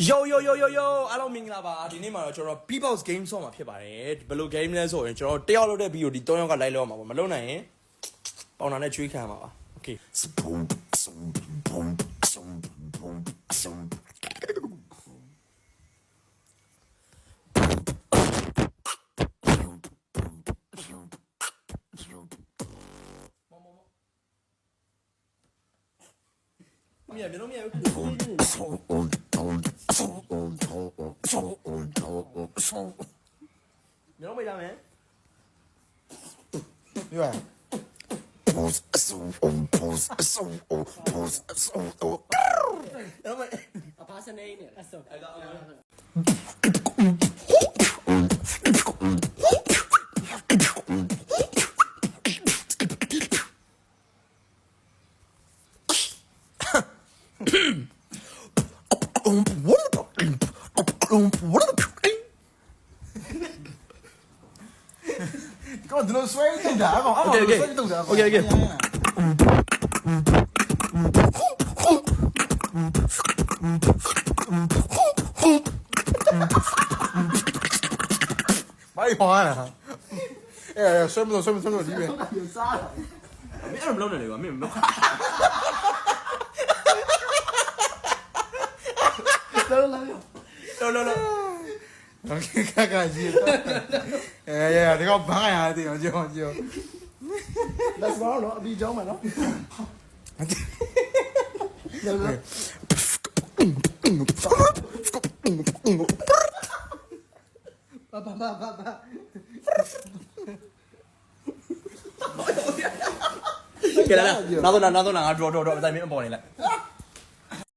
Yo အားလုံးမင်္ဂလာပါဒီနေ့မှာတော့ကျွန်တော် Beatbox game ဆော့မှာဖြစ်ပါတယ်ဘယ်လို game လဲဆိုရင်ကျွန်တော်တယောက်လုပ်တဲ့ video ဒီ3ယောက်က live လုပ်မှာပေါ့မလုပ်နိုင်ရင်ပေါင်တာနဲ့ချွေးခံမှာပါ Okay မရဘူးမျိုးမေးလာမယ်ရွာ အဖာစနေနဲ့အဆောCome on, no swear to that. Okay. Bye, Juana. Yeah, swim, leave it. မင်းအဲ့လိုမလုပ်နိုင်လေကွာမင်းမလုပ် လော Okay, caca, yeah, they got bang at it, Joe. That's wrong เนาะအပြီးကြောင်းမှာเนาะဘာ ကဲလာနောက်တော့ငါ draw အတိုင်းမင်းအပေါ်နေလိုက်